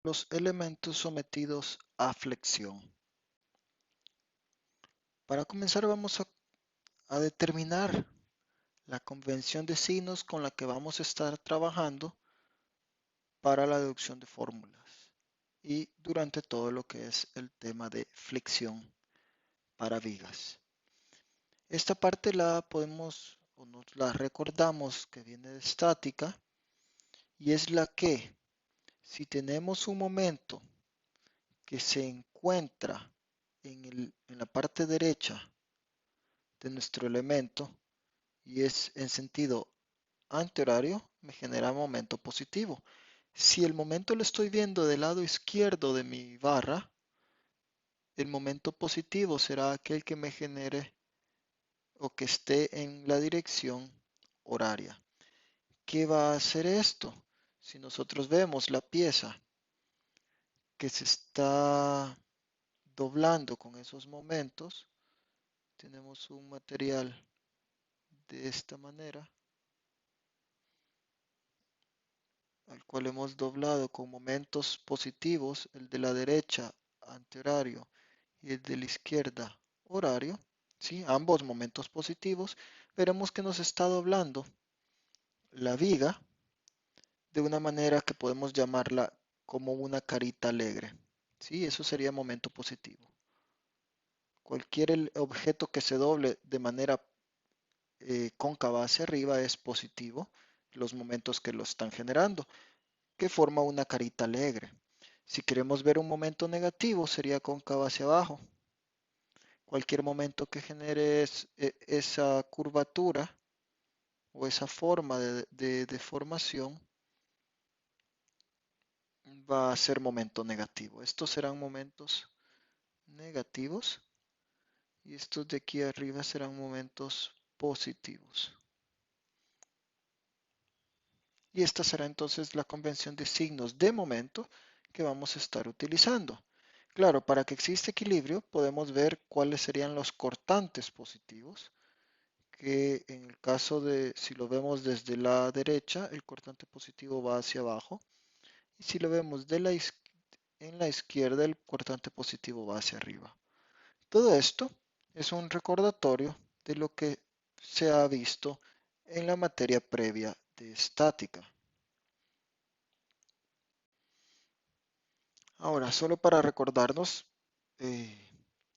los elementos sometidos a flexión. Para comenzar vamos a determinar la convención de signos con la que vamos a estar trabajando para la deducción de fórmulas y durante todo lo que es el tema de flexión para vigas. Esta parte la podemos o nos la recordamos que viene de estática y es la que si tenemos un momento que se encuentra en la parte derecha de nuestro elemento y es en sentido antihorario, me genera momento positivo. Si el momento lo estoy viendo del lado izquierdo de mi barra, el momento positivo será aquel que me genere o que esté en la dirección horaria. ¿Qué va a hacer esto? Si nosotros vemos la pieza que se está doblando con esos momentos, tenemos un material de esta manera, al cual hemos doblado con momentos positivos, el de la derecha antihorario y el de la izquierda horario, ¿sí? Ambos momentos positivos, veremos que nos está doblando la viga de una manera que podemos llamarla como una carita alegre, ¿sí? Eso sería momento positivo. Cualquier objeto que se doble de manera cóncava hacia arriba es positivo, los momentos que lo están generando, que forma una carita alegre. Si queremos ver un momento negativo, sería cóncava hacia abajo. Cualquier momento que genere esa curvatura o esa forma de deformación va a ser momento negativo. Estos serán momentos negativos y estos de aquí arriba serán momentos positivos. Y esta será entonces la convención de signos de momento que vamos a estar utilizando. Claro, para que exista equilibrio podemos ver cuáles serían los cortantes positivos, que en el caso de, si lo vemos desde la derecha, el cortante positivo va hacia abajo, y si lo vemos en la izquierda, el cortante positivo va hacia arriba. Todo esto es un recordatorio de lo que se ha visto en la materia previa de estática. Ahora, solo para recordarnos,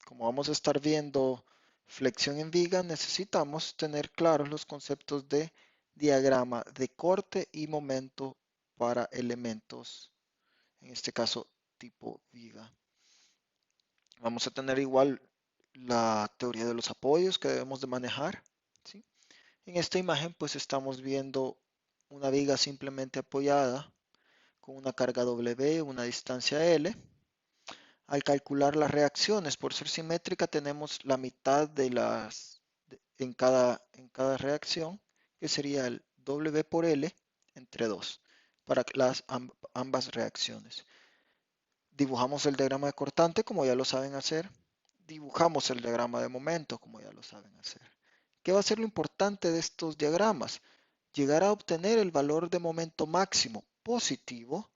como vamos a estar viendo flexión en viga, necesitamos tener claros los conceptos de diagrama de corte y momento para elementos, en este caso tipo viga. Vamos a tener igual la teoría de los apoyos que debemos de manejar, ¿sí? En esta imagen pues estamos viendo una viga simplemente apoyada con una carga W, una distancia L. Al calcular las reacciones, por ser simétrica, tenemos la mitad de en cada reacción, que sería el W por L entre 2, para ambas reacciones. Dibujamos el diagrama de cortante, como ya lo saben hacer. Dibujamos el diagrama de momento, como ya lo saben hacer. ¿Qué va a ser lo importante de estos diagramas? Llegar a obtener el valor de momento máximo positivo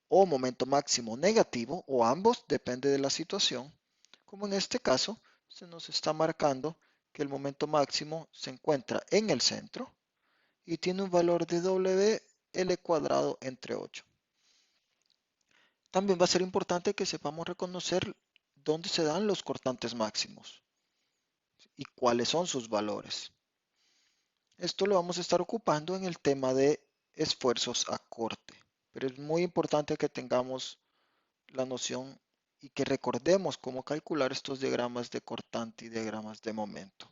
o momento máximo negativo, o ambos, depende de la situación, como en este caso se nos está marcando que el momento máximo se encuentra en el centro y tiene un valor de WL cuadrado entre 8. También va a ser importante que sepamos reconocer dónde se dan los cortantes máximos y cuáles son sus valores. Esto lo vamos a estar ocupando en el tema de esfuerzos a corte, pero es muy importante que tengamos la noción y que recordemos cómo calcular estos diagramas de cortante y diagramas de momento.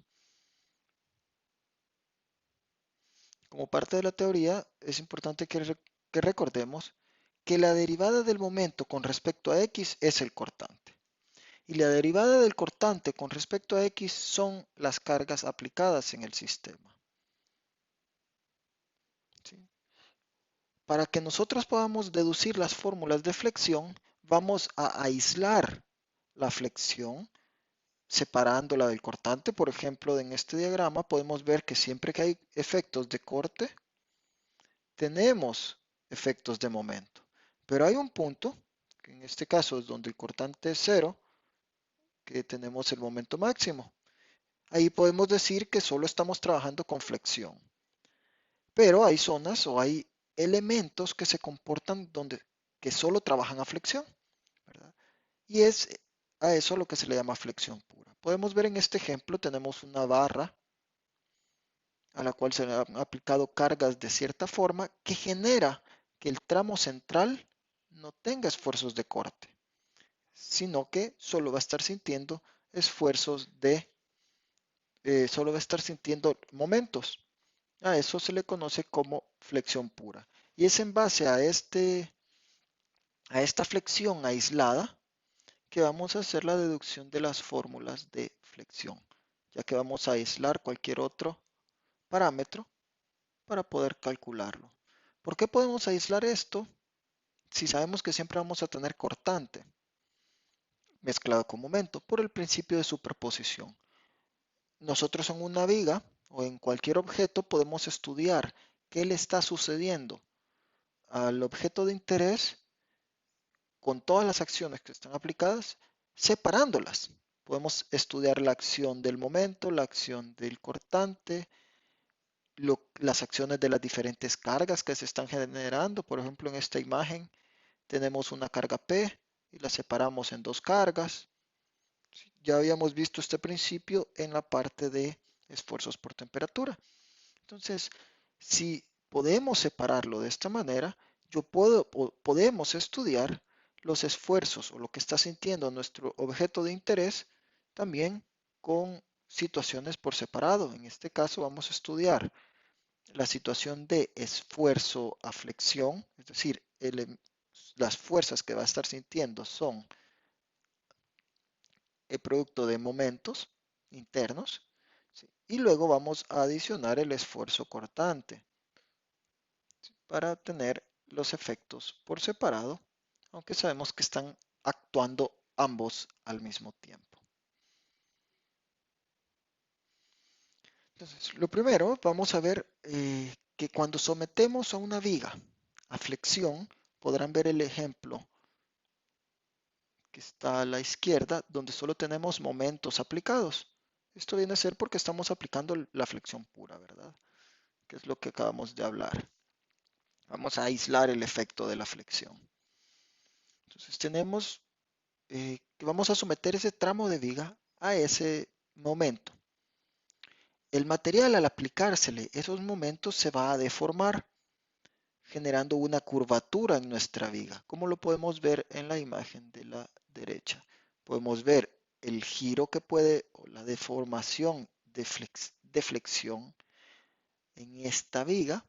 Como parte de la teoría, es importante que recordemos que la derivada del momento con respecto a x es el cortante. Y la derivada del cortante con respecto a x son las cargas aplicadas en el sistema. ¿Sí? Para que nosotros podamos deducir las fórmulas de flexión, vamos a aislar la flexión separándola del cortante. Por ejemplo, en este diagrama podemos ver que siempre que hay efectos de corte, tenemos efectos de momento. Pero hay un punto, que en este caso es donde el cortante es cero, que tenemos el momento máximo. Ahí podemos decir que solo estamos trabajando con flexión. Pero hay zonas o hay elementos que se comportan que solo trabajan a flexión, ¿verdad? Y es a eso lo que se le llama flexión pura. Podemos ver en este ejemplo, tenemos una barra a la cual se le han aplicado cargas de cierta forma que genera que el tramo central no tenga esfuerzos de corte, sino que solo va a estar sintiendo esfuerzos solo va a estar sintiendo momentos. A eso se le conoce como flexión pura. Y es en base a esta flexión aislada que vamos a hacer la deducción de las fórmulas de flexión, ya que vamos a aislar cualquier otro parámetro para poder calcularlo. ¿Por qué podemos aislar esto si sabemos que siempre vamos a tener cortante mezclado con momento? Por el principio de superposición. Nosotros en una viga o en cualquier objeto podemos estudiar qué le está sucediendo al objeto de interés con todas las acciones que están aplicadas, separándolas. Podemos estudiar la acción del momento, la acción del cortante, las acciones de las diferentes cargas que se están generando. Por ejemplo, en esta imagen tenemos una carga P y la separamos en dos cargas. Ya habíamos visto este principio en la parte de esfuerzos por temperatura. Entonces, si podemos separarlo de esta manera, podemos estudiar los esfuerzos o lo que está sintiendo nuestro objeto de interés también con situaciones por separado. En este caso vamos a estudiar la situación de esfuerzo a flexión, es decir, las fuerzas que va a estar sintiendo son el producto de momentos internos, ¿sí? Y luego vamos a adicionar el esfuerzo cortante para tener los efectos por separado, aunque sabemos que están actuando ambos al mismo tiempo. Entonces, lo primero, vamos a ver que cuando sometemos a una viga a flexión, podrán ver el ejemplo que está a la izquierda, donde solo tenemos momentos aplicados. Esto viene a ser porque estamos aplicando la flexión pura, ¿verdad? Que es lo que acabamos de hablar. Vamos a aislar el efecto de la flexión. Entonces tenemos que vamos a someter ese tramo de viga a ese momento. El material al aplicársele esos momentos se va a deformar, generando una curvatura en nuestra viga, como lo podemos ver en la imagen de la derecha. Podemos ver el giro que puede, o la deformación de flexión en esta viga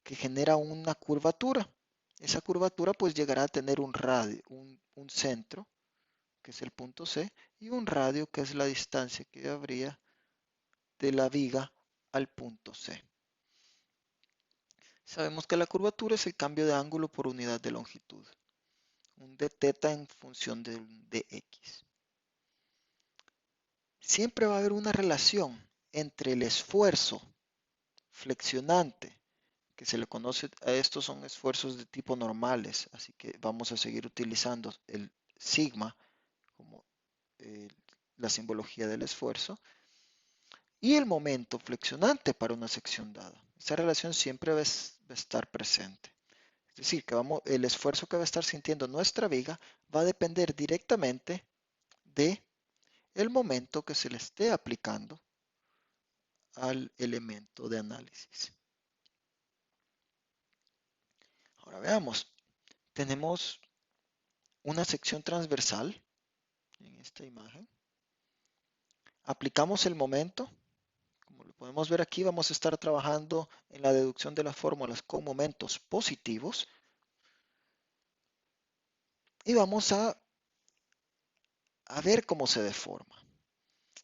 que genera una curvatura. Esa curvatura pues llegará a tener un radio, un centro, que es el punto C, y un radio, que es la distancia que habría de la viga al punto C. Sabemos que la curvatura es el cambio de ángulo por unidad de longitud, un d θ en función de un dx. Siempre va a haber una relación entre el esfuerzo flexionante, que se le conoce a estos son esfuerzos de tipo normales, así que vamos a seguir utilizando el sigma como eh, la simbología del esfuerzo, y el momento flexionante para una sección dada. Esa relación siempre va a estar presente. Es decir, que el esfuerzo que va a estar sintiendo nuestra viga va a depender directamente de el momento que se le esté aplicando al elemento de análisis. Ahora veamos, tenemos una sección transversal en esta imagen. Aplicamos el momento. Como lo podemos ver aquí, vamos a estar trabajando en la deducción de las fórmulas con momentos positivos. Y vamos a ver cómo se deforma.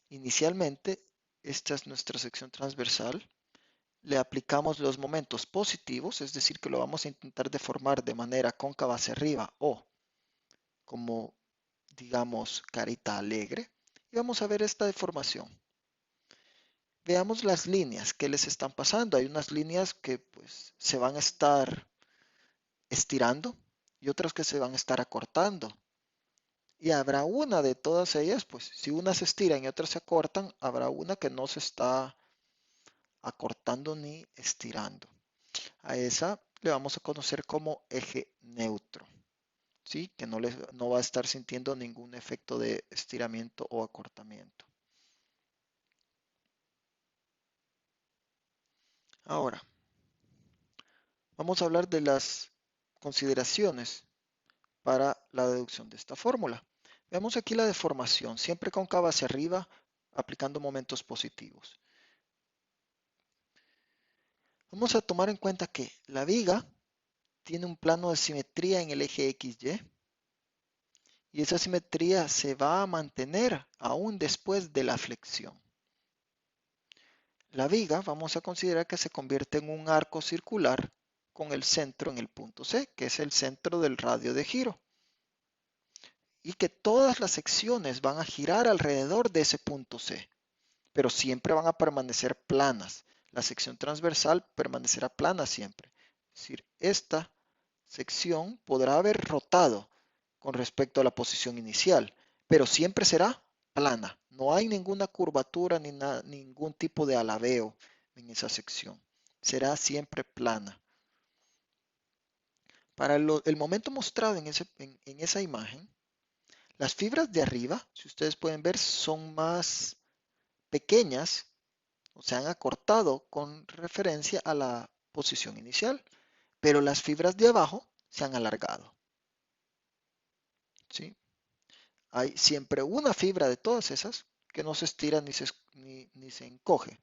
Inicialmente, esta es nuestra sección transversal. Le aplicamos los momentos positivos, es decir, que lo vamos a intentar deformar de manera cóncava hacia arriba o como, digamos, carita alegre. Y vamos a ver esta deformación. Veamos las líneas que les están pasando. Hay unas líneas que pues se van a estar estirando y otras que se van a estar acortando. Y habrá una de todas ellas, pues si unas se estiran y otras se acortan, habrá una que no se está acortando ni estirando. A esa le vamos a conocer como eje neutro, ¿sí? Que no va a estar sintiendo ningún efecto de estiramiento o acortamiento. Ahora, vamos a hablar de las consideraciones para la deducción de esta fórmula. Veamos aquí la deformación, siempre cóncava hacia arriba, aplicando momentos positivos. Vamos a tomar en cuenta que la viga tiene un plano de simetría en el eje XY y esa simetría se va a mantener aún después de la flexión. La viga vamos a considerar que se convierte en un arco circular con el centro en el punto C, que es el centro del radio de giro, y que todas las secciones van a girar alrededor de ese punto C, pero siempre van a permanecer planas. La sección transversal permanecerá plana siempre. Es decir, esta sección podrá haber rotado con respecto a la posición inicial, pero siempre será plana. No hay ninguna curvatura ni ningún tipo de alabeo en esa sección. Será siempre plana. Para el momento mostrado en esa imagen, las fibras de arriba, si ustedes pueden ver, son más pequeñas o se han acortado con referencia a la posición inicial, pero las fibras de abajo se han alargado, ¿sí? Hay siempre una fibra de todas esas que no se estira ni se encoge,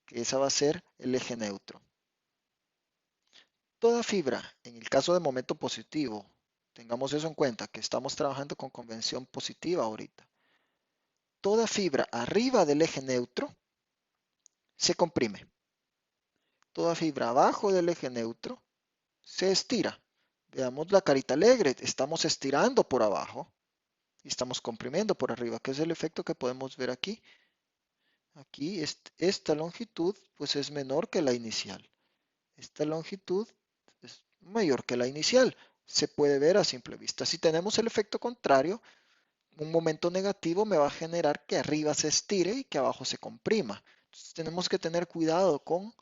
que esa va a ser el eje neutro. Toda fibra, en el caso de momento positivo, tengamos eso en cuenta, que estamos trabajando con convención positiva ahorita. Toda fibra arriba del eje neutro se comprime. Toda fibra abajo del eje neutro se estira. Veamos la carita alegre, estamos estirando por abajo y estamos comprimiendo por arriba, que es el efecto que podemos ver aquí. Aquí esta longitud pues es menor que la inicial. Esta longitud es mayor que la inicial. Se puede ver a simple vista. Si tenemos el efecto contrario, un momento negativo me va a generar que arriba se estire y que abajo se comprima. Entonces, tenemos que tener cuidado con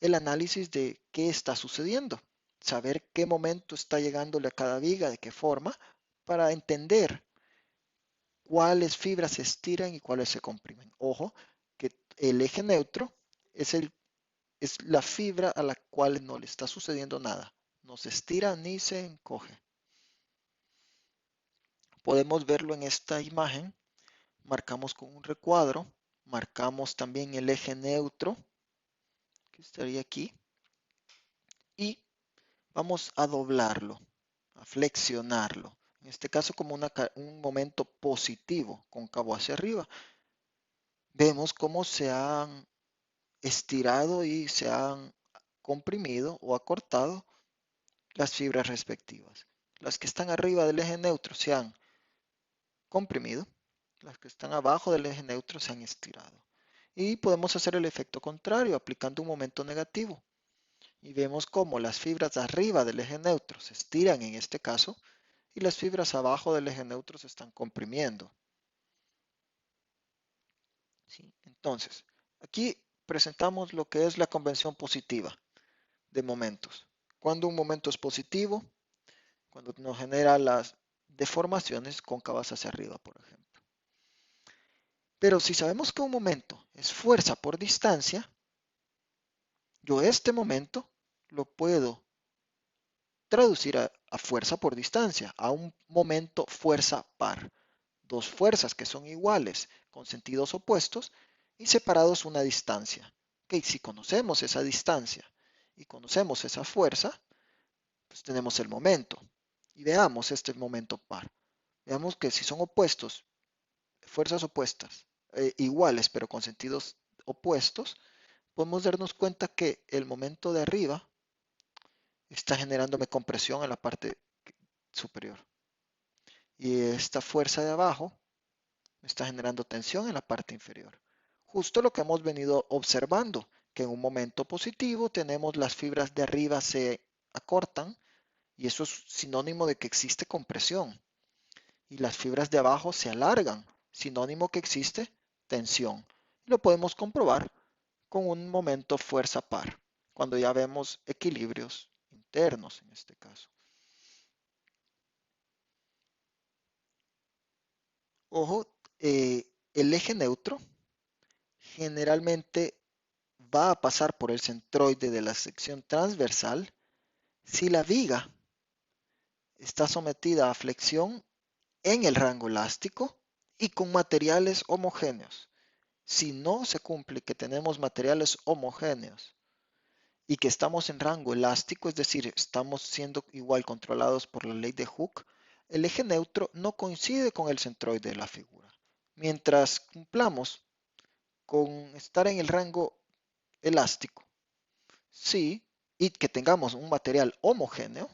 el análisis de qué está sucediendo. Saber qué momento está llegándole a cada viga, de qué forma, para entender cuáles fibras se estiran y cuáles se comprimen. Ojo, que el eje neutro es la fibra a la cual no le está sucediendo nada. No se estira ni se encoge. Podemos verlo en esta imagen. Marcamos con un recuadro. Marcamos también el eje neutro, que estaría aquí. Y vamos a doblarlo, a flexionarlo. En este caso como un momento positivo, cóncavo hacia arriba. Vemos cómo se han estirado y se han comprimido o acortado las fibras respectivas. Las que están arriba del eje neutro se han comprimido, las que están abajo del eje neutro se han estirado. Y podemos hacer el efecto contrario aplicando un momento negativo. Y vemos cómo las fibras de arriba del eje neutro se estiran en este caso y las fibras abajo del eje neutro se están comprimiendo. ¿Sí? Entonces, aquí presentamos lo que es la convención positiva de momentos. Cuando un momento es positivo, cuando nos genera las deformaciones cóncavas hacia arriba, por ejemplo. Pero si sabemos que un momento es fuerza por distancia, yo este momento lo puedo traducir a fuerza por distancia, a un momento fuerza par. Dos fuerzas que son iguales con sentidos opuestos y separados una distancia. Ok, si conocemos esa distancia y conocemos esa fuerza, pues tenemos el momento. Y veamos este momento par. Veamos que si son opuestos, fuerzas opuestas, iguales pero con sentidos opuestos, podemos darnos cuenta que el momento de arriba está generándome compresión en la parte superior. Y esta fuerza de abajo me está generando tensión en la parte inferior. Justo lo que hemos venido observando, que en un momento positivo tenemos las fibras de arriba se acortan y eso es sinónimo de que existe compresión. Y las fibras de abajo se alargan, sinónimo que existe tensión. Lo podemos comprobar con un momento fuerza par, cuando ya vemos equilibrios internos en este caso. Ojo, el eje neutro generalmente va a pasar por el centroide de la sección transversal si la viga está sometida a flexión en el rango elástico y con materiales homogéneos. Si no se cumple que tenemos materiales homogéneos y que estamos en rango elástico, es decir, estamos siendo igual controlados por la ley de Hooke, el eje neutro no coincide con el centroide de la figura. Mientras cumplamos con estar en el rango elástico, sí, y que tengamos un material homogéneo,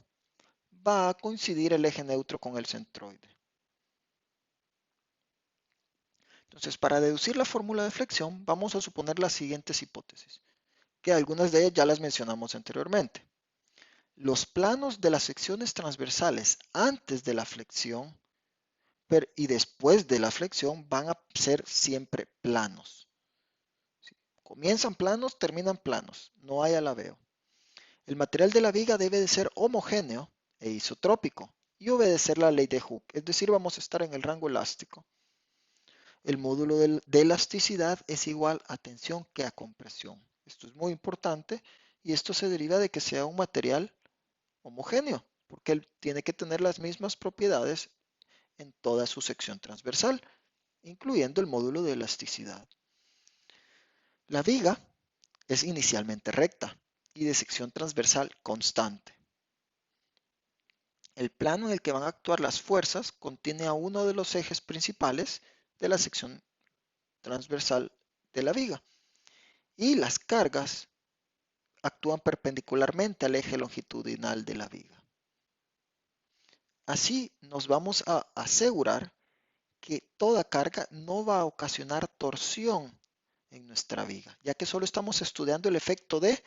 va a coincidir el eje neutro con el centroide. Entonces, para deducir la fórmula de flexión, vamos a suponer las siguientes hipótesis, que algunas de ellas ya las mencionamos anteriormente. Los planos de las secciones transversales antes de la flexión y después de la flexión van a ser siempre planos. Comienzan planos, terminan planos, no hay alabeo. El material de la viga debe de ser homogéneo e isotrópico y obedecer la ley de Hooke, es decir, vamos a estar en el rango elástico. El módulo de elasticidad es igual a tensión que a compresión. Esto es muy importante y esto se deriva de que sea un material homogéneo, porque él tiene que tener las mismas propiedades en toda su sección transversal, incluyendo el módulo de elasticidad. La viga es inicialmente recta y de sección transversal constante. El plano en el que van a actuar las fuerzas contiene a uno de los ejes principales de la sección transversal de la viga y las cargas actúan perpendicularmente al eje longitudinal de la viga. Así nos vamos a asegurar que toda carga no va a ocasionar torsión en nuestra viga, ya que solo estamos estudiando el efecto de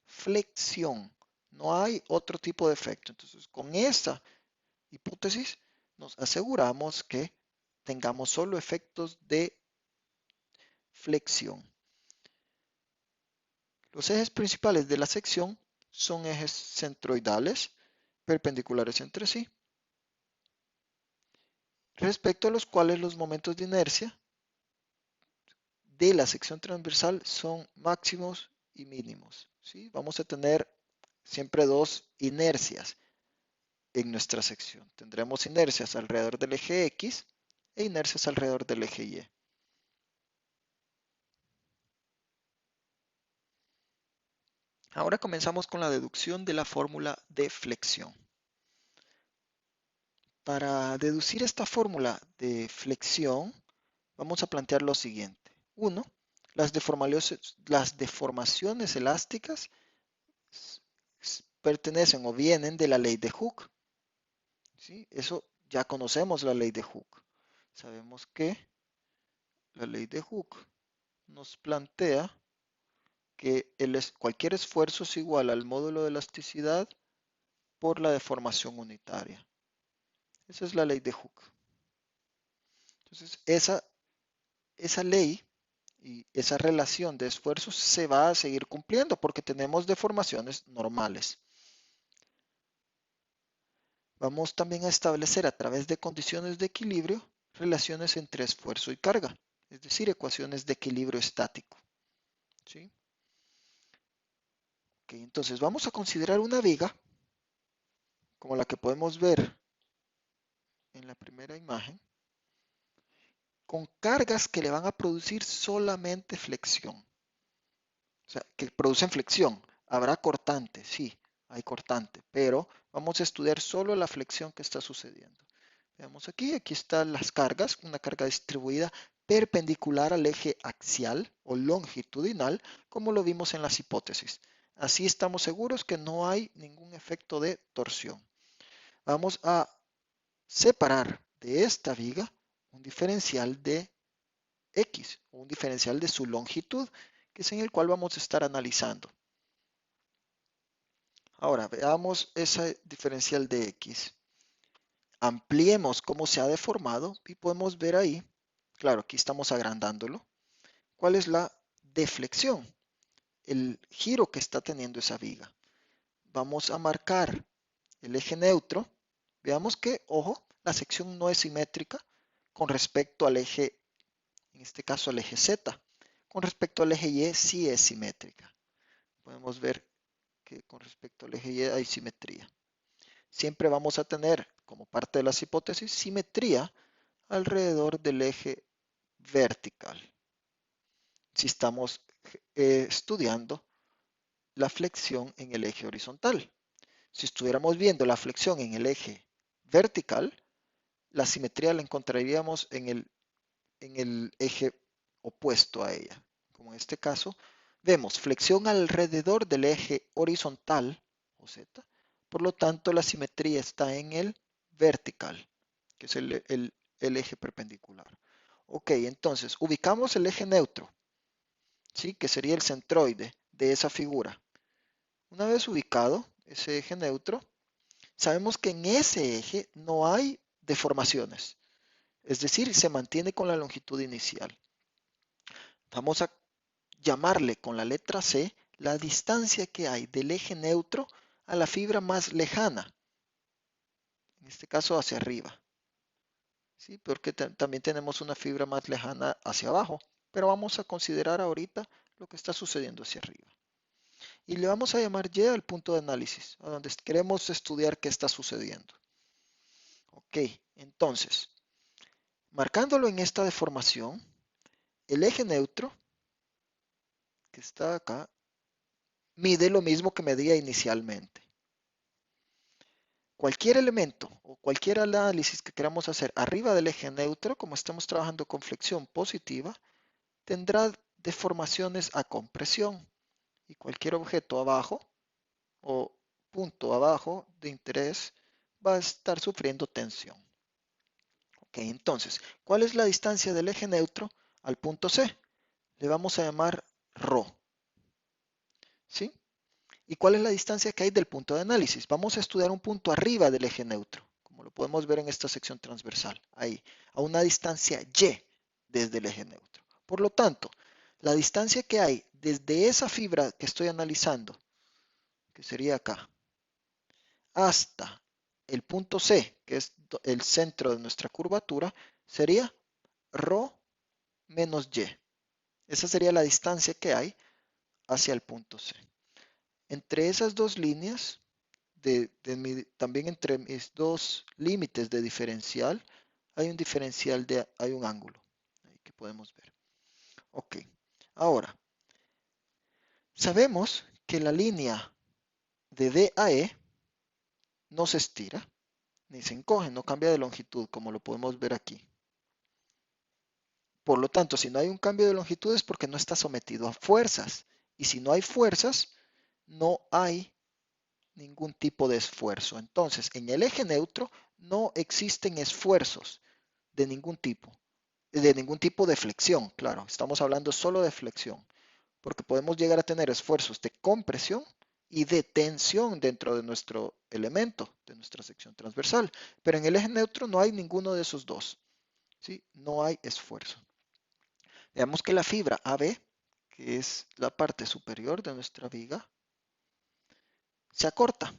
flexión. No hay otro tipo de efecto. Entonces, con esta hipótesis, nos aseguramos que tengamos solo efectos de flexión. Los ejes principales de la sección son ejes centroidales, perpendiculares entre sí, respecto a los cuales los momentos de inercia de la sección transversal son máximos y mínimos. ¿Sí? Vamos a tener siempre dos inercias en nuestra sección. Tendremos inercias alrededor del eje X e inercias alrededor del eje Y. Ahora comenzamos con la deducción de la fórmula de flexión. Para deducir esta fórmula de flexión, vamos a plantear lo siguiente. 1. Las deformaciones elásticas pertenecen o vienen de la ley de Hooke. ¿Sí? Eso ya conocemos la ley de Hooke. Sabemos que la ley de Hooke nos plantea que cualquier esfuerzo es igual al módulo de elasticidad por la deformación unitaria. Esa es la ley de Hooke. Entonces, esa ley y esa relación de esfuerzos se va a seguir cumpliendo porque tenemos deformaciones normales. Vamos también a establecer a través de condiciones de equilibrio relaciones entre esfuerzo y carga, es decir, ecuaciones de equilibrio estático. ¿Sí? Okay, entonces vamos a considerar una viga como la que podemos ver en la primera imagen, con cargas que le van a producir solamente flexión. O sea, que producen flexión. Habrá cortante, sí, hay cortante, pero vamos a estudiar solo la flexión que está sucediendo. Veamos aquí están las cargas, una carga distribuida perpendicular al eje axial o longitudinal, como lo vimos en las hipótesis. Así estamos seguros que no hay ningún efecto de torsión. Vamos a separar de esta viga un diferencial de X, o un diferencial de su longitud, que es en el cual vamos a estar analizando. Ahora veamos esa diferencial de X. Ampliemos cómo se ha deformado y podemos ver ahí, claro, aquí estamos agrandándolo, cuál es la deflexión, el giro que está teniendo esa viga. Vamos a marcar el eje neutro. Veamos que, ojo, la sección no es simétrica con respecto al eje, en este caso al eje Z. Con respecto al eje Y sí es simétrica. Podemos ver que con respecto al eje Y hay simetría. Siempre vamos a tener, como parte de las hipótesis, simetría alrededor del eje vertical. Si estamos estudiando la flexión en el eje horizontal. Si estuviéramos viendo la flexión en el eje vertical, la simetría la encontraríamos en el eje opuesto a ella. Como en este caso, vemos flexión alrededor del eje horizontal, o Z, por lo tanto la simetría está en el vertical, que es el eje perpendicular. Ok, entonces ubicamos el eje neutro, ¿sí? Que sería el centroide de esa figura. Una vez ubicado ese eje neutro, sabemos que en ese eje no hay deformaciones, es decir, se mantiene con la longitud inicial. Vamos a llamarle con la letra C la distancia que hay del eje neutro a la fibra más lejana, en este caso hacia arriba, ¿sí? Porque también tenemos una fibra más lejana hacia abajo, pero vamos a considerar ahorita lo que está sucediendo hacia arriba. Y le vamos a llamar Y al punto de análisis, a donde queremos estudiar qué está sucediendo. Ok, entonces, marcándolo en esta deformación, el eje neutro, que está acá, mide lo mismo que medía inicialmente. Cualquier elemento o cualquier análisis que queramos hacer arriba del eje neutro, como estamos trabajando con flexión positiva, tendrá deformaciones a compresión. Y cualquier objeto abajo o punto abajo de interés va a estar sufriendo tensión. Ok, entonces, ¿cuál es la distancia del eje neutro al punto C? Le vamos a llamar ρ. ¿Sí? ¿Y cuál es la distancia que hay del punto de análisis? Vamos a estudiar un punto arriba del eje neutro, como lo podemos ver en esta sección transversal, ahí, a una distancia y desde el eje neutro. Por lo tanto, la distancia que hay desde esa fibra que estoy analizando, que sería acá, hasta el punto C, que es el centro de nuestra curvatura, sería ρ menos y. Esa sería la distancia que hay hacia el punto C. Entre esas dos líneas, también entre mis dos límites de diferencial, hay un diferencial hay un ángulo ahí que podemos ver. Ok, ahora, sabemos que la línea de D a E no se estira, ni se encoge, no cambia de longitud, como lo podemos ver aquí. Por lo tanto, si no hay un cambio de longitud es porque no está sometido a fuerzas. Y si no hay fuerzas, no hay ningún tipo de esfuerzo. Entonces, en el eje neutro no existen esfuerzos de ningún tipo de flexión, claro, estamos hablando solo de flexión, porque podemos llegar a tener esfuerzos de compresión y de tensión dentro de nuestro elemento, de nuestra sección transversal, pero en el eje neutro no hay ninguno de esos dos, ¿sí? No hay esfuerzo. Veamos que la fibra AB, que es la parte superior de nuestra viga, se acorta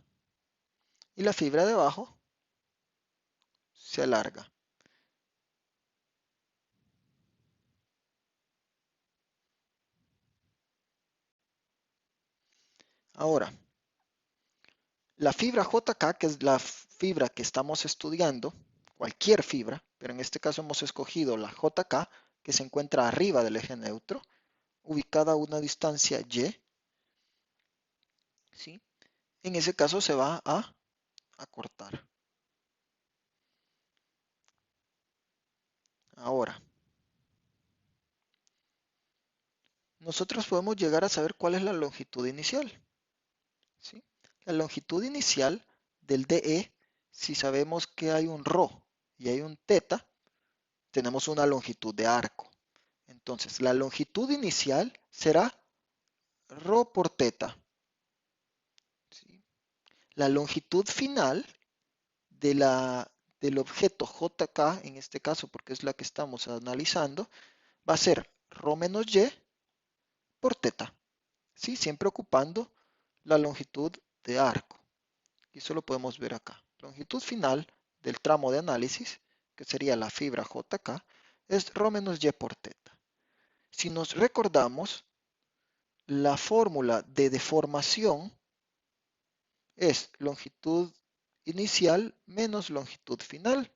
y la fibra de abajo se alarga. Ahora, la fibra JK, que es la fibra que estamos estudiando, cualquier fibra, pero en este caso hemos escogido la JK, que se encuentra arriba del eje neutro, ubicada a una distancia Y, ¿sí? En ese caso se va a acortar. Ahora, nosotros podemos llegar a saber cuál es la longitud inicial, ¿sí? La longitud inicial del DE, si sabemos que hay un ρ y hay un θ, tenemos una longitud de arco. Entonces, la longitud inicial será ρ por θ. ¿Sí? la longitud final del objeto JK, en este caso porque es la que estamos analizando, va a ser ρ menos y por teta, ¿sí? Siempre ocupando la longitud de arco. Y eso lo podemos ver acá. Longitud final del tramo de análisis, que sería la fibra JK, es ρ menos y por teta. Si nos recordamos, la fórmula de deformación es longitud inicial menos longitud final.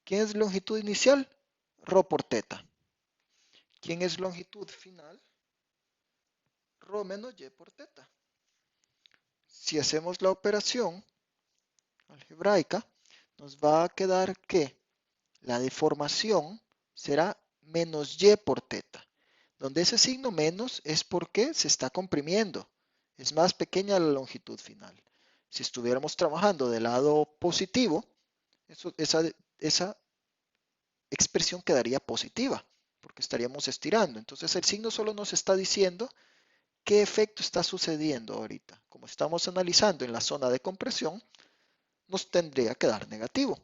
¿Quién es longitud inicial? Ρ por teta. ¿Quién es longitud final? Ρ menos y por teta. Si hacemos la operación algebraica, nos va a quedar que la deformación será menos y por teta, donde ese signo menos es porque se está comprimiendo. Es más pequeña la longitud final. Si estuviéramos trabajando del lado positivo, esa expresión quedaría positiva, porque estaríamos estirando. Entonces el signo solo nos está diciendo qué efecto está sucediendo ahorita. Como estamos analizando en la zona de compresión, nos tendría que dar negativo,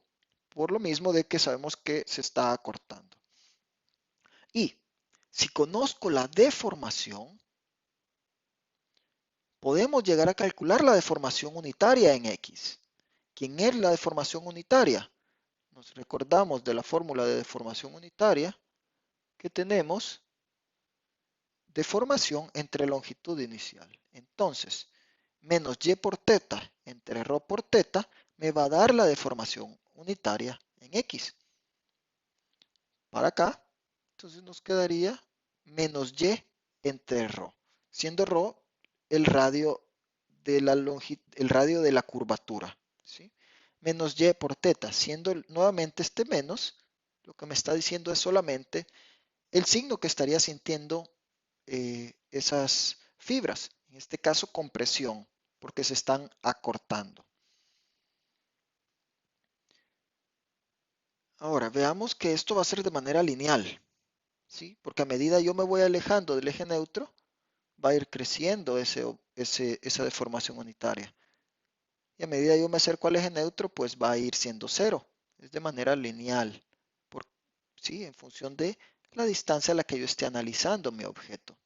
por lo mismo de que sabemos que se está acortando. Y si conozco la deformación, podemos llegar a calcular la deformación unitaria en X. ¿Quién es la deformación unitaria? Nos recordamos de la fórmula de deformación unitaria que tenemos deformación entre longitud inicial. Entonces, menos y por teta entre ρ por teta me va a dar la deformación unitaria en X. Para acá, entonces nos quedaría menos y entre ρ, siendo ρ el radio de la curvatura, ¿sí? Menos y por teta, siendo nuevamente este menos, lo que me está diciendo es solamente el signo que estaría sintiendo esas fibras, en este caso compresión, porque se están acortando. Ahora, veamos que esto va a ser de manera lineal, ¿sí? Porque a medida yo me voy alejando del eje neutro, va a ir creciendo esa deformación unitaria. Y a medida yo me acerco al eje neutro, pues va a ir siendo cero. Es de manera lineal, ¿sí? En función de la distancia a la que yo esté analizando mi objeto.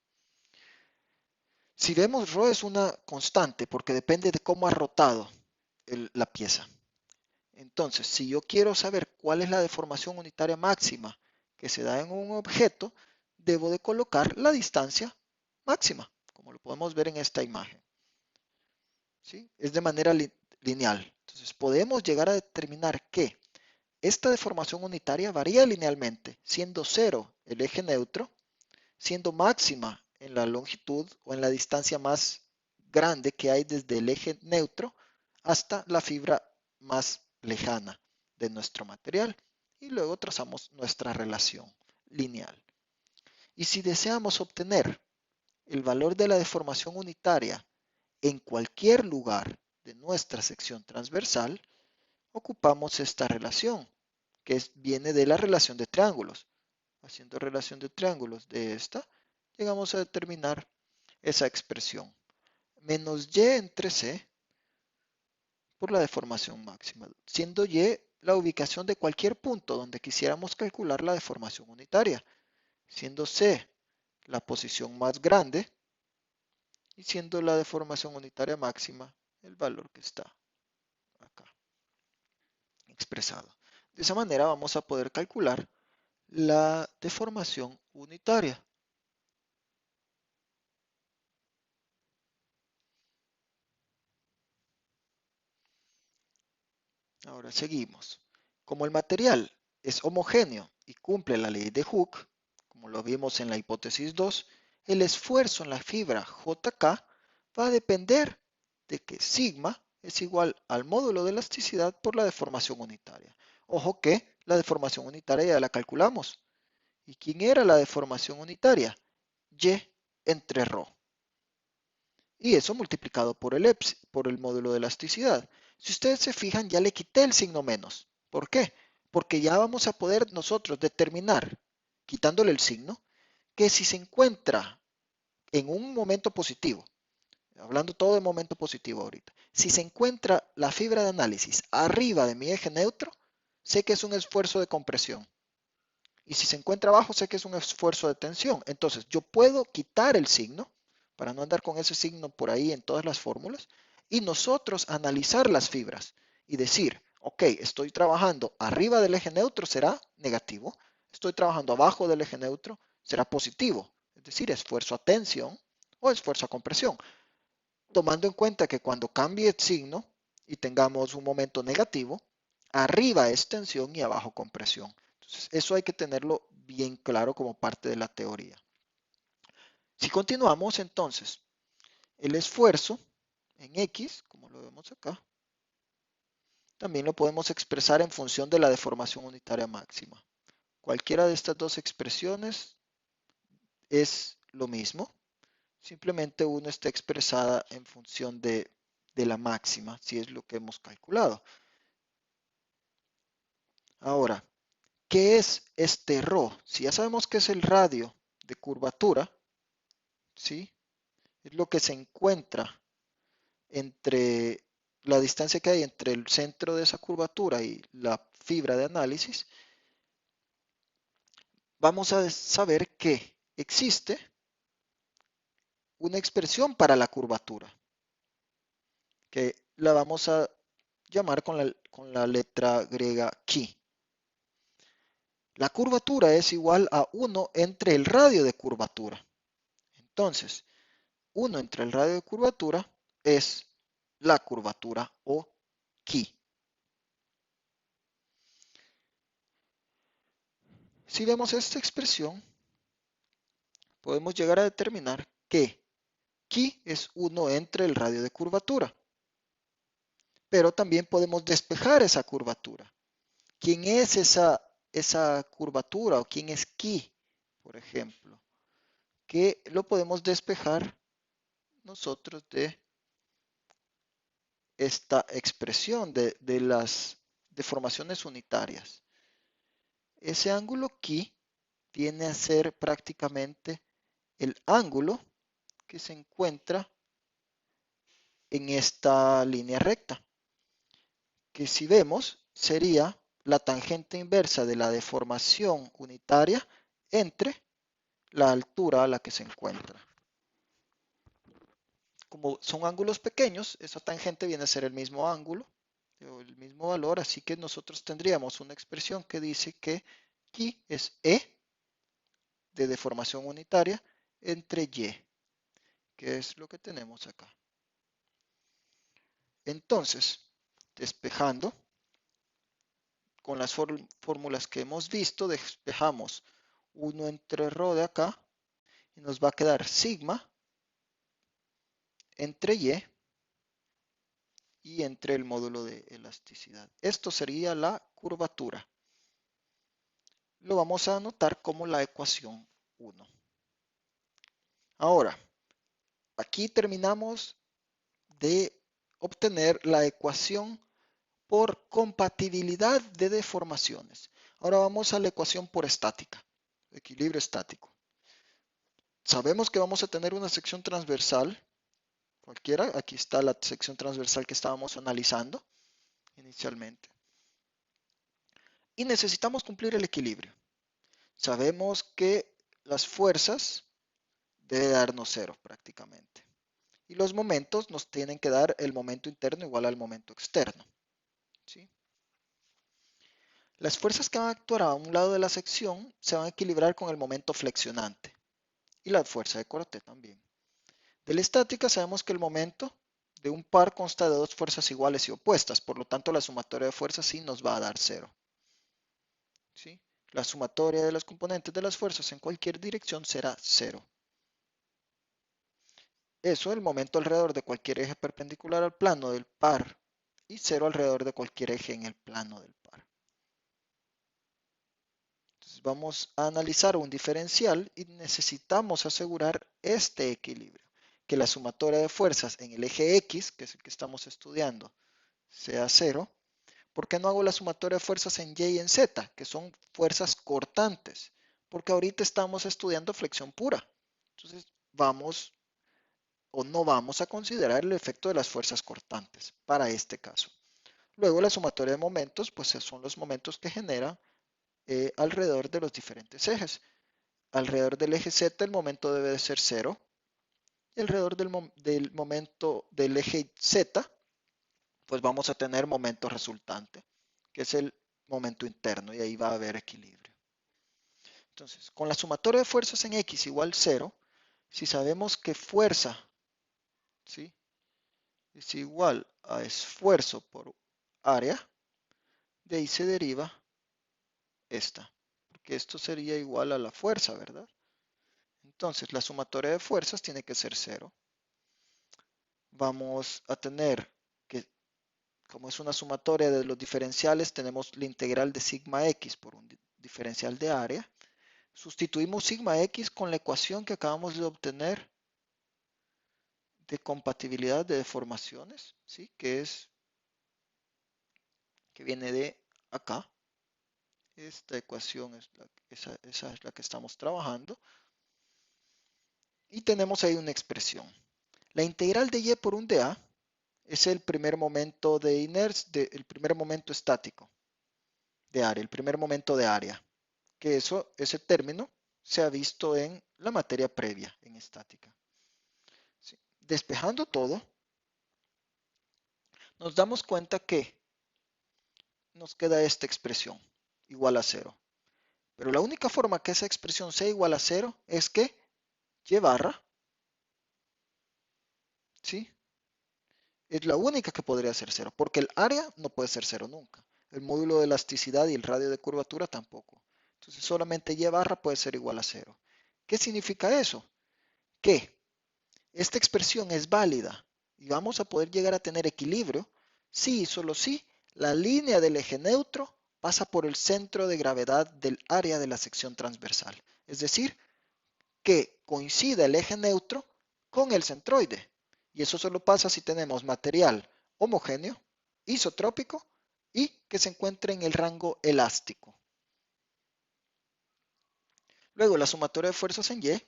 Si vemos, ρ es una constante porque depende de cómo ha rotado la pieza. Entonces, si yo quiero saber cuál es la deformación unitaria máxima que se da en un objeto, debo de colocar la distancia máxima, como lo podemos ver en esta imagen. ¿Sí? Es de manera lineal. Entonces, podemos llegar a determinar que esta deformación unitaria varía linealmente, siendo cero el eje neutro, siendo máxima en la longitud o en la distancia más grande que hay desde el eje neutro hasta la fibra más lejana de nuestro material. Y luego trazamos nuestra relación lineal. Y si deseamos obtener el valor de la deformación unitaria en cualquier lugar de nuestra sección transversal, ocupamos esta relación, que viene de la relación de triángulos. Haciendo relación de triángulos de esta, llegamos a determinar esa expresión. Menos y entre c por la deformación máxima, siendo y la ubicación de cualquier punto donde quisiéramos calcular la deformación unitaria, siendo c la posición más grande y siendo la deformación unitaria máxima el valor que está acá expresado. De esa manera vamos a poder calcular la deformación unitaria. Ahora seguimos. Como el material es homogéneo y cumple la ley de Hooke, como lo vimos en la hipótesis 2, el esfuerzo en la fibra JK va a depender de que sigma es igual al módulo de elasticidad por la deformación unitaria. Ojo que la deformación unitaria ya la calculamos. ¿Y quién era la deformación unitaria? Y entre ρ. Y eso multiplicado por el módulo de elasticidad. Si ustedes se fijan, ya le quité el signo menos. ¿Por qué? Porque ya vamos a poder nosotros determinar, quitándole el signo, que si se encuentra en un momento positivo, hablando todo de momento positivo ahorita. Si se encuentra la fibra de análisis arriba de mi eje neutro, sé que es un esfuerzo de compresión. Y si se encuentra abajo, sé que es un esfuerzo de tensión. Entonces, yo puedo quitar el signo para no andar con ese signo por ahí en todas las fórmulas y nosotros analizar las fibras y decir, ok, estoy trabajando arriba del eje neutro, será negativo. Estoy trabajando abajo del eje neutro, será positivo. Es decir, esfuerzo a tensión o esfuerzo a compresión. Tomando en cuenta que cuando cambie el signo y tengamos un momento negativo, arriba es tensión y abajo compresión. Entonces, eso hay que tenerlo bien claro como parte de la teoría. Si continuamos, entonces, el esfuerzo en X, como lo vemos acá, también lo podemos expresar en función de la deformación unitaria máxima. Cualquiera de estas dos expresiones es lo mismo, simplemente una está expresada en función de la máxima, si es lo que hemos calculado. Ahora, ¿qué es este ρ? Si ya sabemos que es el radio de curvatura, ¿sí? Es lo que se encuentra entre la distancia que hay entre el centro de esa curvatura y la fibra de análisis. Vamos a saber que existe una expresión para la curvatura, que la vamos a llamar con la letra griega chi. La curvatura es igual a 1 entre el radio de curvatura. Entonces, 1 entre el radio de curvatura es la curvatura o chi. Si vemos esta expresión, podemos llegar a determinar que chi es 1 entre el radio de curvatura. Pero también podemos despejar esa curvatura. ¿Quién es esa curvatura o quién es chi, por ejemplo? Que lo podemos despejar nosotros de esta expresión de las deformaciones unitarias. Ese ángulo chi viene a ser prácticamente el ángulo que se encuentra en esta línea recta, que si vemos sería la tangente inversa de la deformación unitaria entre la altura a la que se encuentra. Como son ángulos pequeños, esa tangente viene a ser el mismo ángulo, o el mismo valor, así que nosotros tendríamos una expresión que dice que chi es E de deformación unitaria entre Y, que es lo que tenemos acá. Entonces, despejando, con las fórmulas que hemos visto, despejamos 1 entre ρ de acá y nos va a quedar sigma entre y entre el módulo de elasticidad. Esto sería la curvatura. Lo vamos a anotar como la ecuación 1. Ahora, aquí terminamos de obtener la ecuación por compatibilidad de deformaciones. Ahora vamos a la ecuación por estática, equilibrio estático. Sabemos que vamos a tener una sección transversal, cualquiera. Aquí está la sección transversal que estábamos analizando inicialmente. Y necesitamos cumplir el equilibrio. Sabemos que las fuerzas deben darnos cero prácticamente. Y los momentos nos tienen que dar el momento interno igual al momento externo. ¿Sí? Las fuerzas que van a actuar a un lado de la sección se van a equilibrar con el momento flexionante y la fuerza de corte también. De la estática sabemos que el momento de un par consta de dos fuerzas iguales y opuestas, por lo tanto la sumatoria de fuerzas sí nos va a dar cero. ¿Sí? La sumatoria de los componentes de las fuerzas en cualquier dirección será cero. Eso, el momento alrededor de cualquier eje perpendicular al plano del par y cero alrededor de cualquier eje en el plano del par. Entonces vamos a analizar un diferencial y necesitamos asegurar este equilibrio, que la sumatoria de fuerzas en el eje X, que es el que estamos estudiando, sea cero. ¿Por qué no hago la sumatoria de fuerzas en Y y en Z, que son fuerzas cortantes? Porque ahorita estamos estudiando flexión pura. Entonces vamos o no vamos a considerar el efecto de las fuerzas cortantes para este caso. Luego la sumatoria de momentos, pues son los momentos que genera alrededor de los diferentes ejes. Alrededor del eje Z el momento debe de ser 0 y alrededor del momento del eje Z, pues vamos a tener momento resultante, que es el momento interno y ahí va a haber equilibrio. Entonces, con la sumatoria de fuerzas en X igual 0, si sabemos que fuerza, ¿sí?, es igual a esfuerzo por área, de ahí se deriva esta, porque esto sería igual a la fuerza, ¿verdad? Entonces, la sumatoria de fuerzas tiene que ser 0. Vamos a tener que, como es una sumatoria de los diferenciales, tenemos la integral de sigma x por un diferencial de área. Sustituimos sigma x con la ecuación que acabamos de obtener de compatibilidad de deformaciones, ¿sí?, que viene de acá. Esta ecuación esa es la que estamos trabajando. Y tenemos ahí una expresión. La integral de y por un dA es el primer momento de inercia, el primer momento estático de área, el primer momento de área. Que ese término se ha visto en la materia previa, en estática. ¿Sí? Despejando todo, nos damos cuenta que nos queda esta expresión, igual a 0. Pero la única forma que esa expresión sea igual a 0 es que y barra, ¿sí?, es la única que podría ser 0, porque el área no puede ser 0 nunca. El módulo de elasticidad y el radio de curvatura tampoco. Entonces solamente y barra puede ser igual a 0. ¿Qué significa eso? Que esta expresión es válida y vamos a poder llegar a tener equilibrio si y solo si la línea del eje neutro pasa por el centro de gravedad del área de la sección transversal. Es decir, que coincida el eje neutro con el centroide. Y eso solo pasa si tenemos material homogéneo, isotrópico y que se encuentre en el rango elástico. Luego, la sumatoria de fuerzas en Y,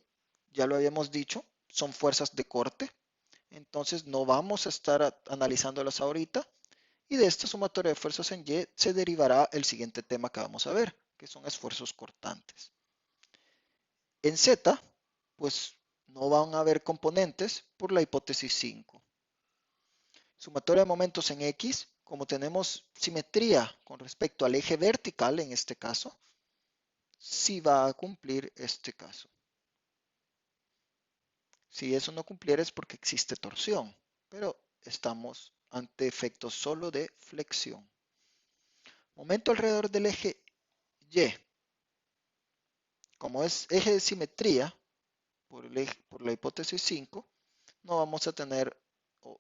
ya lo habíamos dicho, son fuerzas de corte. Entonces no vamos a estar analizándolas ahorita. Y de esta sumatoria de fuerzas en Y se derivará el siguiente tema que vamos a ver, que son esfuerzos cortantes. En Z, pues no van a haber componentes por la hipótesis 5. Sumatoria de momentos en X, como tenemos simetría con respecto al eje vertical en este caso, sí va a cumplir este caso. Si eso no cumpliera es porque existe torsión, pero estamos ante efectos solo de flexión. Momento alrededor del eje Y. Como es eje de simetría por la hipótesis 5, no vamos a tener,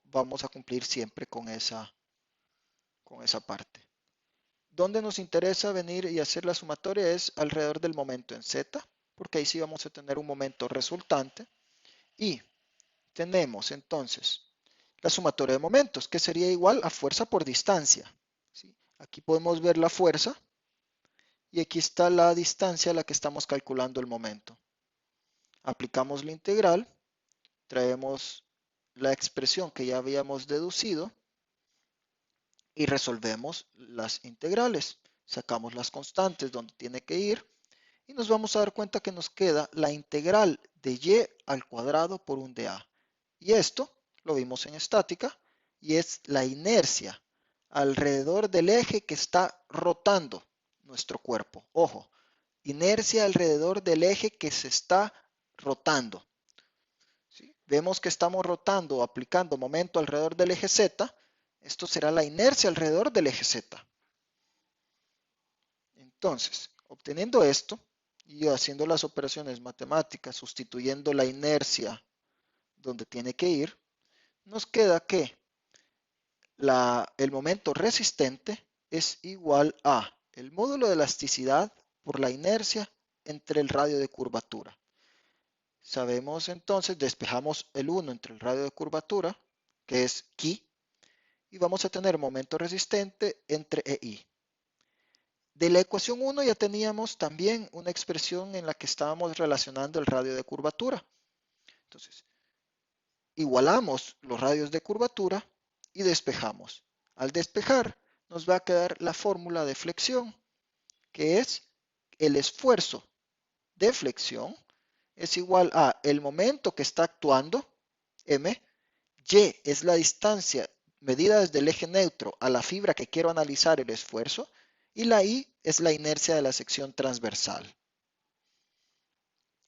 vamos a cumplir siempre con esa parte. Donde nos interesa venir y hacer la sumatoria es alrededor del momento en Z, porque ahí sí vamos a tener un momento resultante. Y tenemos entonces la sumatoria de momentos, que sería igual a fuerza por distancia. ¿Sí? Aquí podemos ver la fuerza y aquí está la distancia a la que estamos calculando el momento. Aplicamos la integral, traemos la expresión que ya habíamos deducido y resolvemos las integrales. Sacamos las constantes donde tiene que ir y nos vamos a dar cuenta que nos queda la integral de y al cuadrado por un dA. Y esto lo vimos en estática y es la inercia alrededor del eje que está rotando nuestro cuerpo. Ojo, inercia alrededor del eje que se está rotando. ¿Sí? Vemos que estamos rotando, aplicando momento alrededor del eje Z. Esto será la inercia alrededor del eje Z. Entonces, obteniendo esto y haciendo las operaciones matemáticas, sustituyendo la inercia donde tiene que ir, nos queda que el momento resistente es igual a el módulo de elasticidad por la inercia entre el radio de curvatura. Sabemos entonces, despejamos el 1 entre el radio de curvatura, que es Ki, y vamos a tener momento resistente entre EI. De la ecuación 1 ya teníamos también una expresión en la que estábamos relacionando el radio de curvatura. Entonces, igualamos los radios de curvatura y despejamos. Al despejar, nos va a quedar la fórmula de flexión, que es el esfuerzo de flexión es igual a el momento que está actuando, m, y es la distancia medida desde el eje neutro a la fibra que quiero analizar el esfuerzo, y la I es la inercia de la sección transversal.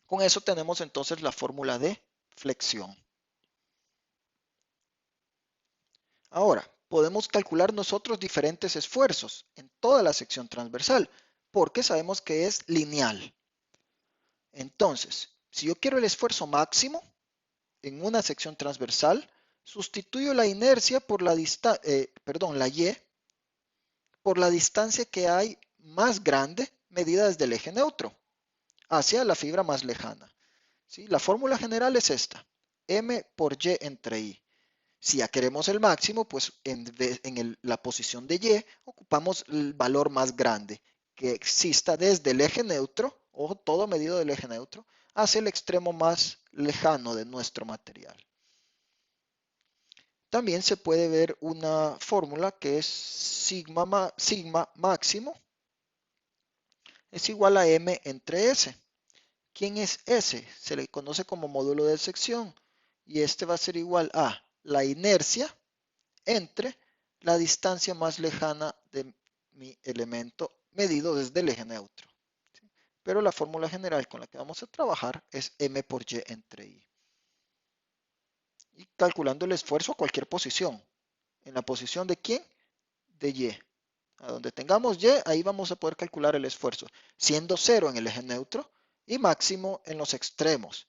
Con eso tenemos entonces la fórmula de flexión. Ahora, podemos calcular nosotros diferentes esfuerzos en toda la sección transversal, porque sabemos que es lineal. Entonces, si yo quiero el esfuerzo máximo en una sección transversal, sustituyo la inercia por la la Y por la distancia que hay más grande medida desde el eje neutro hacia la fibra más lejana. ¿Sí? La fórmula general es esta, m por y entre i. Si ya queremos el máximo, pues en la posición de y ocupamos el valor más grande que exista desde el eje neutro, o todo medido del eje neutro, hacia el extremo más lejano de nuestro material. También se puede ver una fórmula que es sigma máximo es igual a m entre s. ¿Quién es s? Se le conoce como módulo de sección y este va a ser igual a la inercia entre la distancia más lejana de mi elemento medido desde el eje neutro. Pero la fórmula general con la que vamos a trabajar es m por y entre i. Y calculando el esfuerzo a cualquier posición. ¿En la posición de quién? De y. A donde tengamos y, ahí vamos a poder calcular el esfuerzo, siendo 0 en el eje neutro y máximo en los extremos,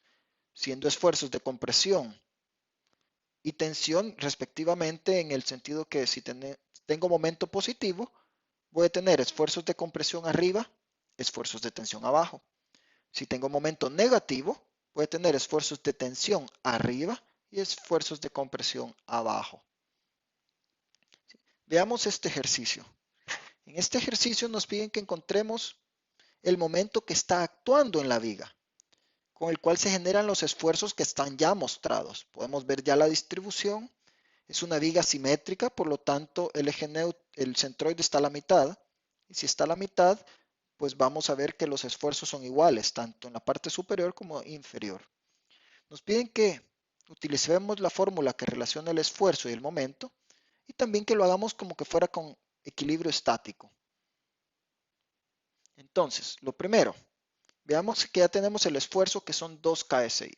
siendo esfuerzos de compresión y tensión respectivamente, en el sentido que si tengo momento positivo, voy a tener esfuerzos de compresión arriba, esfuerzos de tensión abajo. Si tengo momento negativo, voy a tener esfuerzos de tensión arriba y esfuerzos de compresión abajo. Veamos este ejercicio. En este ejercicio nos piden que encontremos el momento que está actuando en la viga, con el cual se generan los esfuerzos que están ya mostrados. Podemos ver ya la distribución. Es una viga simétrica, por lo tanto el centroide está a la mitad. Y si está a la mitad, pues vamos a ver que los esfuerzos son iguales, tanto en la parte superior como inferior. Nos piden que utilicemos la fórmula que relaciona el esfuerzo y el momento, y también que lo hagamos como que fuera con equilibrio estático. Entonces, lo primero, veamos que ya tenemos el esfuerzo que son 2 KSI.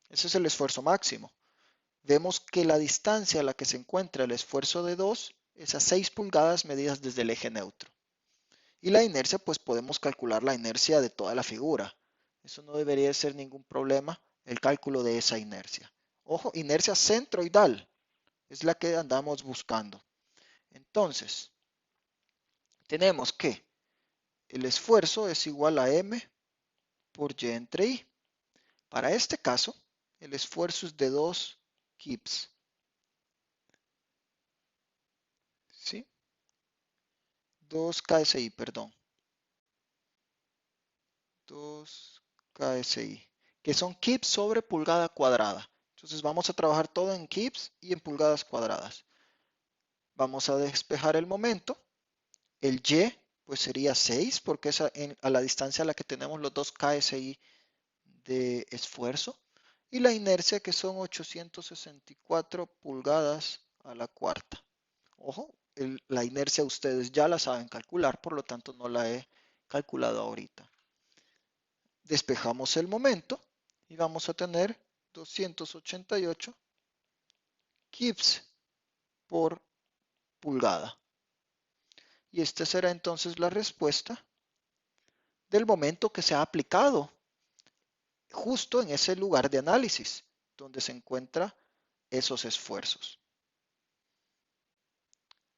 Ese es el esfuerzo máximo. Vemos que la distancia a la que se encuentra el esfuerzo de 2 es a 6 pulgadas medidas desde el eje neutro. Y la inercia, pues podemos calcular la inercia de toda la figura. Eso no debería ser ningún problema, el cálculo de esa inercia. Ojo, inercia centroidal es la que andamos buscando. Entonces, tenemos que el esfuerzo es igual a m por y entre i. Para este caso, el esfuerzo es de 2 kips. ¿Sí? 2 KSI, perdón. 2 KSI, que son kips sobre pulgada cuadrada. Entonces vamos a trabajar todo en kips y en pulgadas cuadradas. Vamos a despejar el momento. El y pues sería 6 porque es a la distancia a la que tenemos los 2 KSI de esfuerzo. Y la inercia que son 864 pulgadas a la cuarta. Ojo, la inercia ustedes ya la saben calcular, por lo tanto no la he calculado ahorita. Despejamos el momento y vamos a tener 288 kips por pulgada. Y esta será entonces la respuesta del momento que se ha aplicado justo en ese lugar de análisis donde se encuentran esos esfuerzos.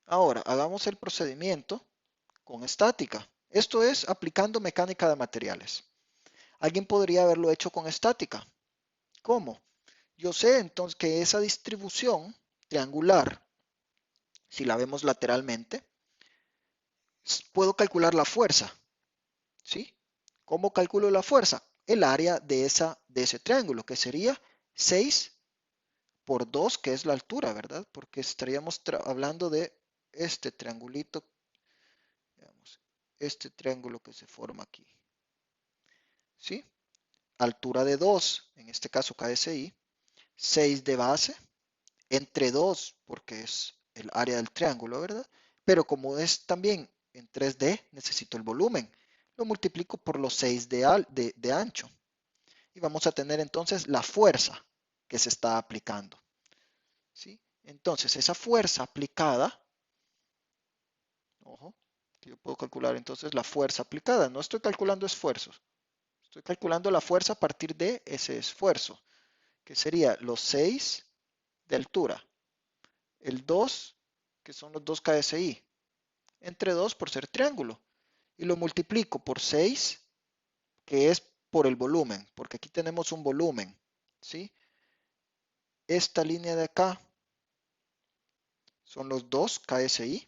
Ahora, hagamos el procedimiento con estática. Esto es aplicando mecánica de materiales. Alguien podría haberlo hecho con estática. ¿Cómo? Yo sé entonces que esa distribución triangular, si la vemos lateralmente, puedo calcular la fuerza. ¿Sí? ¿Cómo calculo la fuerza? El área de ese triángulo, que sería 6 por 2, que es la altura, ¿verdad? Porque estaríamos hablando de este triangulito, digamos, este triángulo que se forma aquí, ¿sí? Altura de 2, en este caso KSI, 6 de base, entre 2, porque es el área del triángulo, ¿verdad? Pero como es también en 3D, necesito el volumen. Lo multiplico por los 6 de ancho. Y vamos a tener entonces la fuerza que se está aplicando, ¿sí? Entonces, esa fuerza aplicada, ojo, que yo puedo calcular entonces la fuerza aplicada. No estoy calculando esfuerzos. Estoy calculando la fuerza a partir de ese esfuerzo, que sería los 6 de altura, el 2, que son los 2 KSI, entre 2 por ser triángulo, y lo multiplico por 6, que es por el volumen, porque aquí tenemos un volumen, ¿sí? Esta línea de acá son los 2 KSI,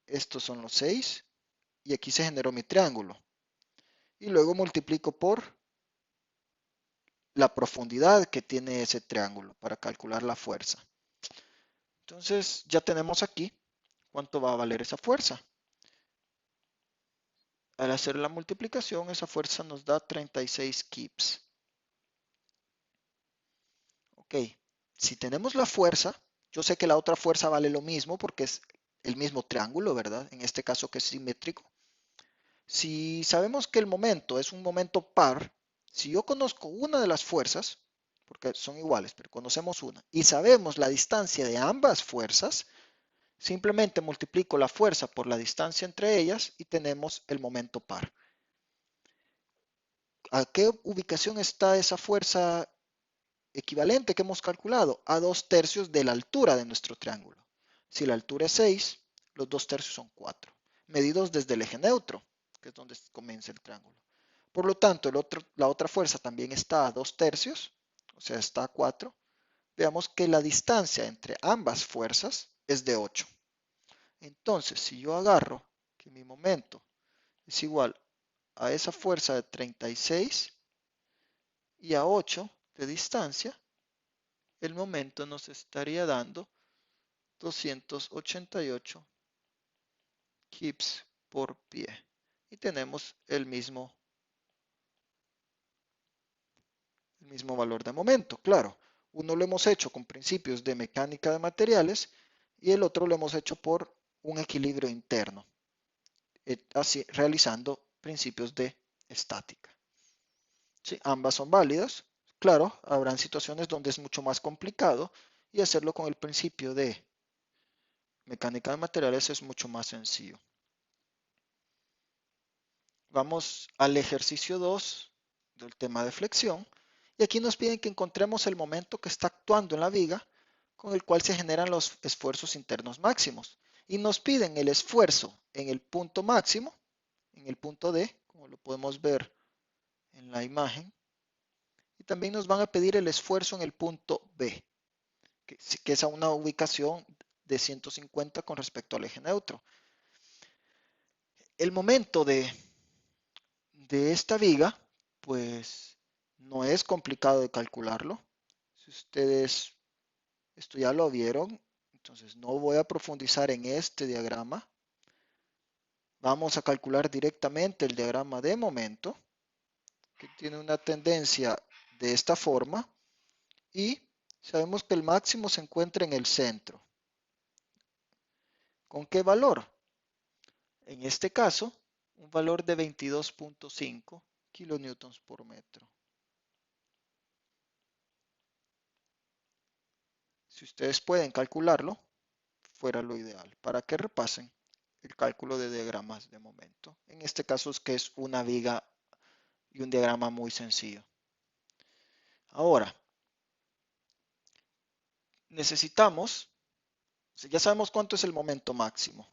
estos son los 6, y aquí se generó mi triángulo. Y luego multiplico por la profundidad que tiene ese triángulo para calcular la fuerza. Entonces ya tenemos aquí cuánto va a valer esa fuerza. Al hacer la multiplicación, esa fuerza nos da 36 kips. Ok, si tenemos la fuerza, yo sé que la otra fuerza vale lo mismo porque es el mismo triángulo, ¿verdad? En este caso que es simétrico. Si sabemos que el momento es un momento par, si yo conozco una de las fuerzas, porque son iguales, pero conocemos una, y sabemos la distancia de ambas fuerzas, simplemente multiplico la fuerza por la distancia entre ellas y tenemos el momento par. ¿A qué ubicación está esa fuerza equivalente que hemos calculado? A 2/3 de la altura de nuestro triángulo. Si la altura es 6, los 2/3 son 4, medidos desde el eje neutro, que es donde comienza el triángulo. Por lo tanto, la otra fuerza también está a 2/3, o sea, está a 4. Veamos que la distancia entre ambas fuerzas es de 8. Entonces, si yo agarro que mi momento es igual a esa fuerza de 36 y a 8 de distancia, el momento nos estaría dando 288 kips por pie. Y tenemos el mismo valor de momento. Claro, uno lo hemos hecho con principios de mecánica de materiales y el otro lo hemos hecho por un equilibrio interno, así realizando principios de estática. Sí, ambas son válidas. Claro, habrán situaciones donde es mucho más complicado y hacerlo con el principio de mecánica de materiales es mucho más sencillo. Vamos al ejercicio 2 del tema de flexión y aquí nos piden que encontremos el momento que está actuando en la viga con el cual se generan los esfuerzos internos máximos y nos piden el esfuerzo en el punto máximo, en el punto D, como lo podemos ver en la imagen, y también nos van a pedir el esfuerzo en el punto B, que es a una ubicación de 150 con respecto al eje neutro. El momento de esta viga, pues no es complicado de calcularlo. Si ustedes esto ya lo vieron, entonces no voy a profundizar en este diagrama. Vamos a calcular directamente el diagrama de momento, que tiene una tendencia de esta forma, y sabemos que el máximo se encuentra en el centro. ¿Con qué valor? En este caso, un valor de 22.5 kilonewtons por metro. Si ustedes pueden calcularlo, fuera lo ideal para que repasen el cálculo de diagramas de momento. En este caso es que es una viga y un diagrama muy sencillo. Ahora, necesitamos, ya sabemos cuánto es el momento máximo.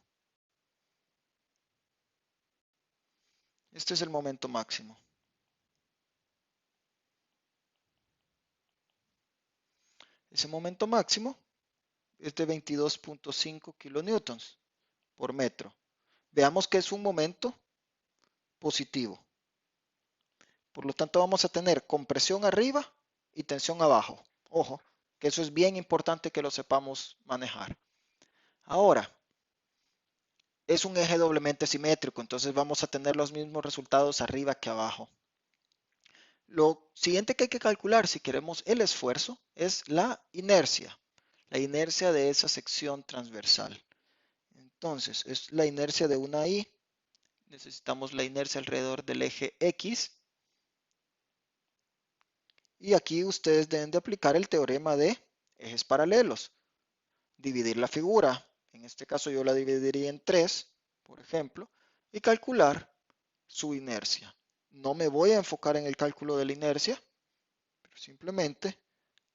Este es el momento máximo. Ese momento máximo es de 22.5 kilonewtons por metro. Veamos que es un momento positivo. Por lo tanto, vamos a tener compresión arriba y tensión abajo. Ojo, que eso es bien importante que lo sepamos manejar. Ahora, es un eje doblemente simétrico, entonces vamos a tener los mismos resultados arriba que abajo. Lo siguiente que hay que calcular si queremos el esfuerzo es la inercia de esa sección transversal. Entonces, es la inercia de una I. Necesitamos la inercia alrededor del eje X. Y aquí ustedes deben de aplicar el teorema de ejes paralelos. Dividir la figura. En este caso yo la dividiría en 3, por ejemplo, y calcular su inercia. No me voy a enfocar en el cálculo de la inercia, pero simplemente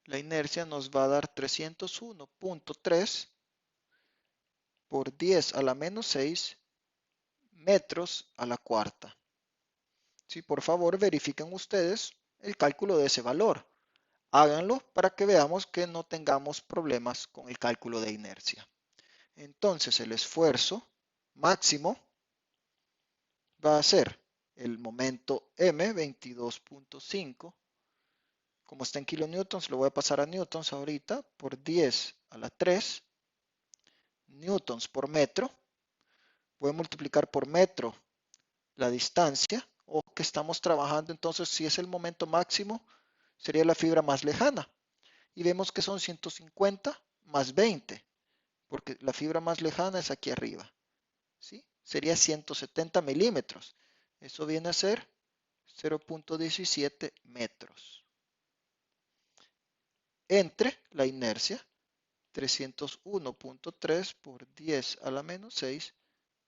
la inercia nos va a dar 301.3 por 10 a la menos 6 metros a la cuarta. Sí, por favor, verifiquen ustedes el cálculo de ese valor. Háganlo para que veamos que no tengamos problemas con el cálculo de inercia. Entonces, el esfuerzo máximo va a ser el momento M, 22.5. Como está en kilonewtons, lo voy a pasar a newtons ahorita, por 10 a la 3 newtons por metro. Voy a multiplicar por metro la distancia, o que estamos trabajando, entonces si es el momento máximo, sería la fibra más lejana. Y vemos que son 150 más 20, porque la fibra más lejana es aquí arriba. ¿Sí? Sería 170 milímetros. Eso viene a ser 0.17 metros. Entre la inercia, 301.3 por 10 a la menos 6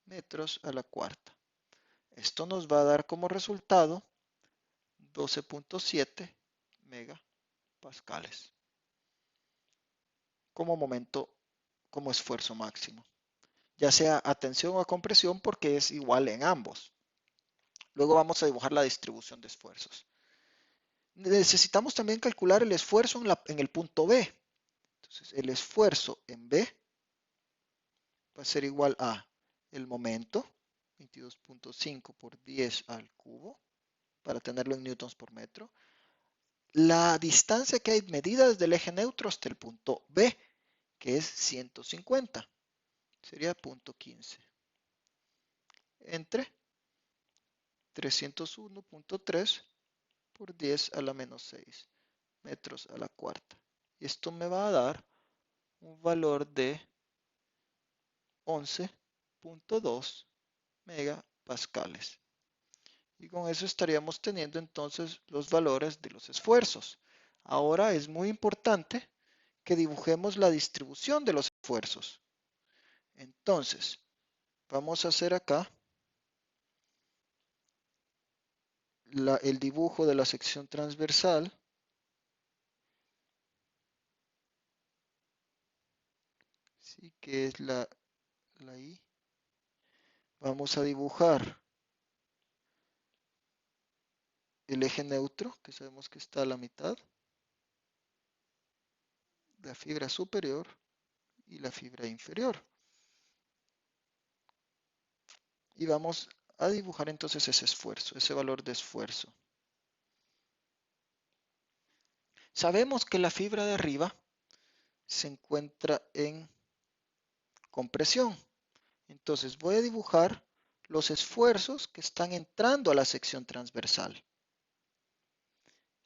metros a la cuarta. Esto nos va a dar como resultado 12.7 megapascales como momento, como esfuerzo máximo, ya sea a tensión o a compresión, porque es igual en ambos. Luego vamos a dibujar la distribución de esfuerzos. Necesitamos también calcular el esfuerzo en el punto B. Entonces, el esfuerzo en B va a ser igual a el momento, 22.5 por 10 al cubo, para tenerlo en newtons por metro. La distancia que hay medida desde el eje neutro hasta el punto B, que es 150, sería punto 15, entre 301.3 por 10 a la menos 6 metros a la cuarta. Y esto me va a dar un valor de 11.2 megapascales. Y con eso estaríamos teniendo entonces los valores de los esfuerzos. Ahora es muy importante que dibujemos la distribución de los esfuerzos. Entonces, vamos a hacer acá el dibujo de la sección transversal. Sí, que es la I. Vamos a dibujar el eje neutro, que sabemos que está a la mitad, la fibra superior y la fibra inferior. Y vamos a dibujar entonces ese esfuerzo, ese valor de esfuerzo. Sabemos que la fibra de arriba se encuentra en compresión. Entonces voy a dibujar los esfuerzos que están entrando a la sección transversal.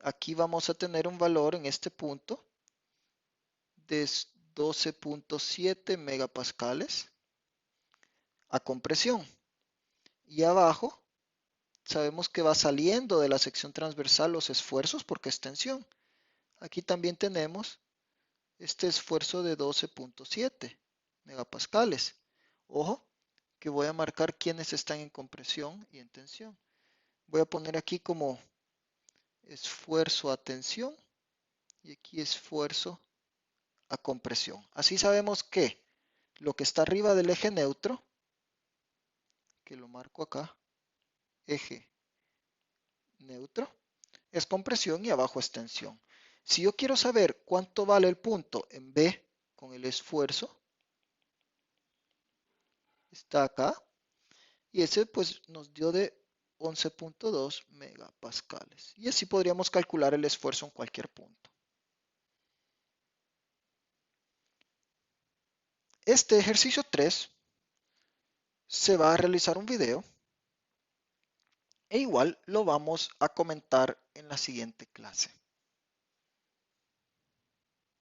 Aquí vamos a tener un valor en este punto de 12.7 megapascales a compresión. Y abajo sabemos que va saliendo de la sección transversal los esfuerzos porque es tensión. Aquí también tenemos este esfuerzo de 12.7 megapascales. Ojo, que voy a marcar quiénes están en compresión y en tensión. Voy a poner aquí como esfuerzo a tensión y aquí esfuerzo a compresión. Así sabemos que lo que está arriba del eje neutro, que lo marco acá, eje neutro, es compresión y abajo es tensión. Si yo quiero saber cuánto vale el punto en B con el esfuerzo, está acá, y ese pues nos dio de 11.2 megapascales. Y así podríamos calcular el esfuerzo en cualquier punto. Este ejercicio 3 se va a realizar un video e igual lo vamos a comentar en la siguiente clase.